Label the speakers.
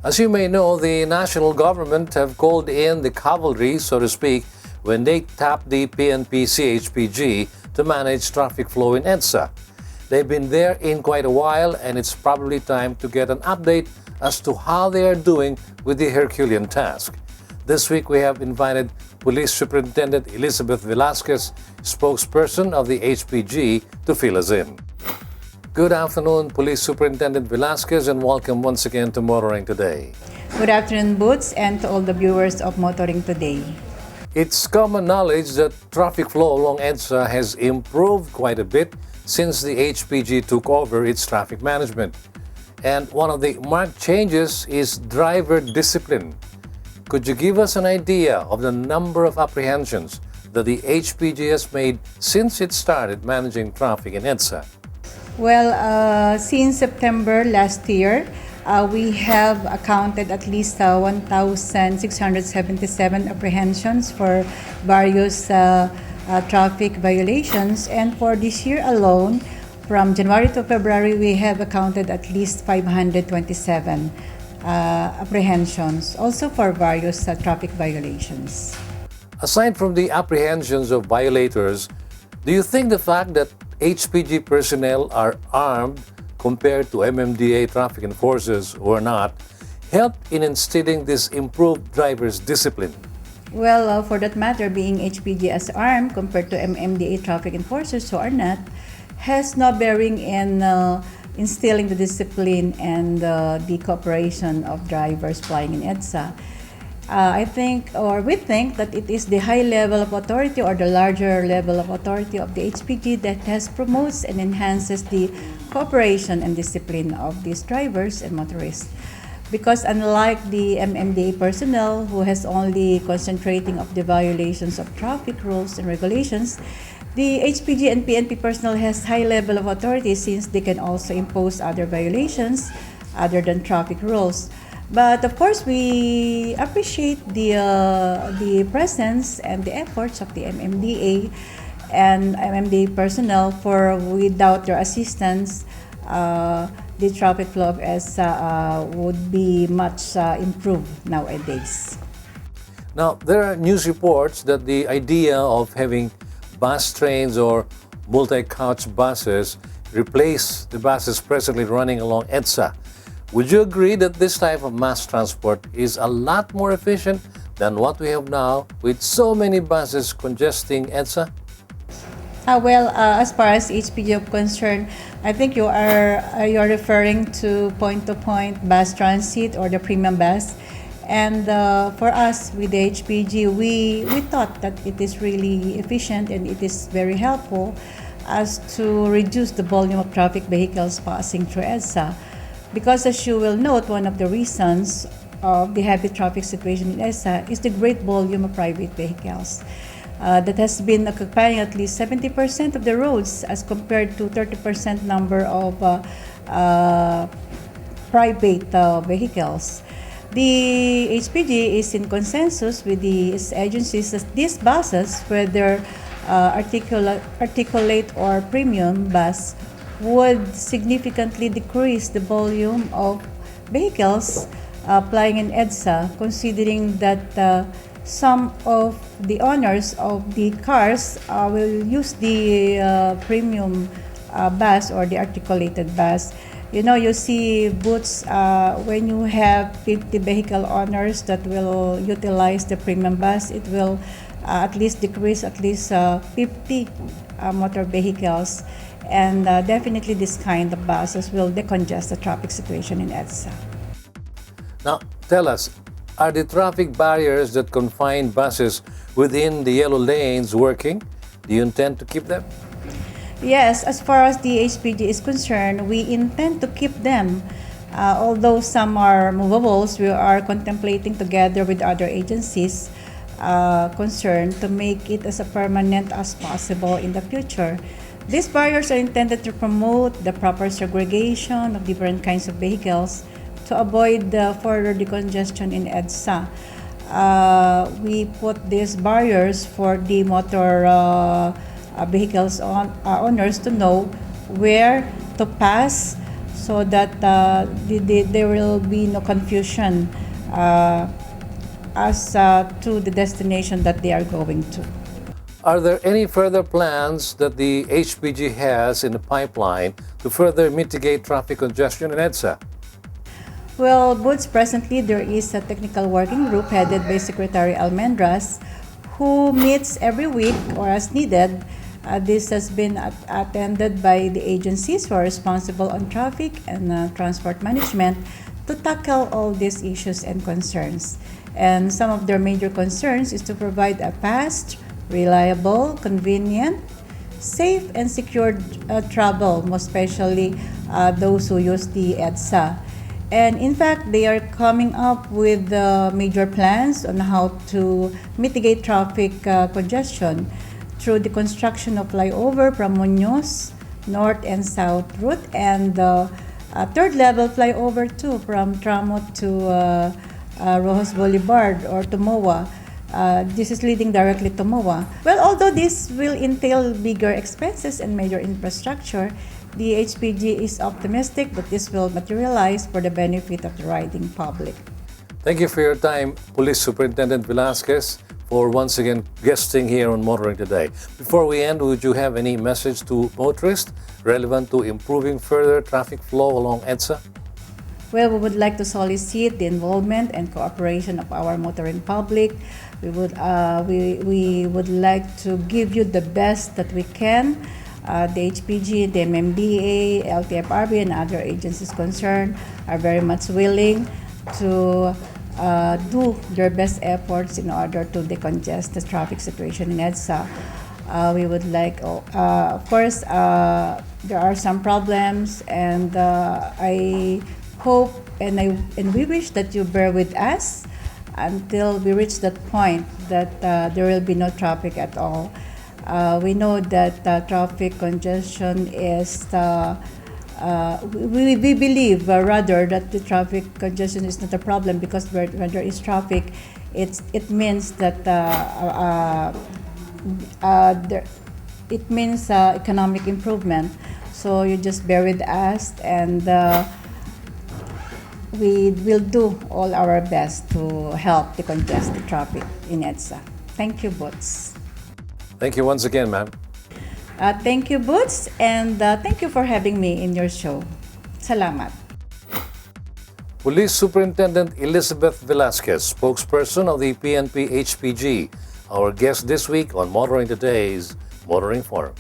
Speaker 1: As you may know, the national government have called in the cavalry, so to speak, when they tapped the PNP CHPG to manage traffic flow in EDSA. They've been there in quite a while, and it's probably time to get an update as to how they are doing with the herculean task. This week we have invited Police Superintendent Elizabeth Velasquez, spokesperson of the HPG, to fill us in. Good afternoon, Police Superintendent Velasquez, and welcome once again to Motoring Today.
Speaker 2: Good afternoon, Boots, and to all the viewers of Motoring Today.
Speaker 1: It's common knowledge that traffic flow along EDSA has improved quite a bit since the HPG took over its traffic management. And one of the marked changes is driver discipline. Could you give us an idea of the number of apprehensions that the HPG has made since it started managing traffic in EDSA?
Speaker 2: Well, since September last year, we have accounted at least 1,677 apprehensions for various traffic violations. And for this year alone, from January to February, we have accounted at least 527 apprehensions, also for various traffic violations.
Speaker 1: Aside from the apprehensions of violators, do you think the fact that HPG personnel are armed compared to MMDA traffic enforcers who are not helped in instilling this improved driver's discipline?
Speaker 2: Well, for that matter, being HPG as armed compared to MMDA traffic enforcers who are not, has no bearing in instilling the discipline and the cooperation of drivers flying in EDSA. We think that it is the high level of authority or the larger level of authority of the HPG that has promotes and enhances the cooperation and discipline of these drivers and motorists. Because unlike the MMDA personnel who has only concentrating of the violations of traffic rules and regulations, the HPG and PNP personnel has high level of authority since they can also impose other violations other than traffic rules. But of course, we appreciate the presence and the efforts of the MMDA and MMDA personnel, for without their assistance, the traffic flow of EDSA would be much improved nowadays.
Speaker 1: Now, there are news reports that the idea of having bus trains or multi-couch buses replace the buses presently running along EDSA. Would you agree that this type of mass transport is a lot more efficient than what we have now with so many buses congesting EDSA?
Speaker 2: As far as HPG is concerned, I think you're referring to point-to-point bus transit or the premium bus. And for us with the HPG, we thought that it is really efficient and it is very helpful as to reduce the volume of traffic vehicles passing through EDSA. Because as you will note, one of the reasons of the heavy traffic situation in EDSA is the great volume of private vehicles that has been occupying at least 70% of the roads as compared to 30% number of private vehicles. The HPG is in consensus with these agencies that these buses, whether articulate or premium bus, would significantly decrease the volume of vehicles plying in EDSA, considering that some of the owners of the cars will use the premium bus or the articulated bus. You know, you see, Boots, when you have 50 vehicle owners that will utilize the premium bus, it will at least decrease at least 50 motor vehicles. And definitely this kind of buses will decongest the traffic situation in EDSA.
Speaker 1: Now, tell us, are the traffic barriers that confine buses within the yellow lanes working? Do you intend to keep them?
Speaker 2: Yes, as far as the HPG is concerned, we intend to keep them. Although some are movables, we are contemplating together with other agencies concerned to make it as permanent as possible in the future. These barriers are intended to promote the proper segregation of different kinds of vehicles to avoid further decongestion in EDSA. We put these barriers for the motor vehicles owners to know where to pass so that there will be no confusion as to the destination that they are going to.
Speaker 1: Are there any further plans that the HPG has in the pipeline to further mitigate traffic congestion in EDSA?
Speaker 2: Well, Boots, presently there is a technical working group headed by Secretary Almendras who meets every week or as needed. This has been attended by the agencies who are responsible on traffic and transport management to tackle all these issues and concerns. And some of their major concerns is to provide a fast, reliable, convenient, safe, and secure travel, most especially those who use the EDSA. And in fact, they are coming up with major plans on how to mitigate traffic congestion through the construction of flyover from Muñoz north and south route, and a third level flyover too from Tramo to Rojas Boulevard or to MOA. This is leading directly to MOA. Well, although this will entail bigger expenses and major infrastructure, the HPG is optimistic that this will materialize for the benefit of the riding public.
Speaker 1: Thank you for your time, Police Superintendent Velasquez, for once again guesting here on Motoring Today. Before we end, would you have any message to motorists relevant to improving further traffic flow along EDSA?
Speaker 2: Well, we would like to solicit the involvement and cooperation of our motoring public. We would like to give you the best that we can. The HPG, the MMDA, LTFRB, and other agencies concerned are very much willing to do their best efforts in order to decongest the traffic situation in EDSA. We would like, of course, there are some problems, and I hope and we wish that you bear with us until we reach that point that there will be no traffic at all. We know that traffic congestion is, we believe rather that the traffic congestion is not a problem, because when there is traffic, it means that it means economic improvement. So you just bear with us, and we will do all our best to help decongest the traffic in EDSA. Thank you, Boots.
Speaker 1: Thank you once again, ma'am.
Speaker 2: Thank you, Boots, and thank you for having me in your show. Salamat.
Speaker 1: Police Superintendent Elizabeth Velasquez, spokesperson of the PNP HPG, our guest this week on Motoring Today's Motoring Forum.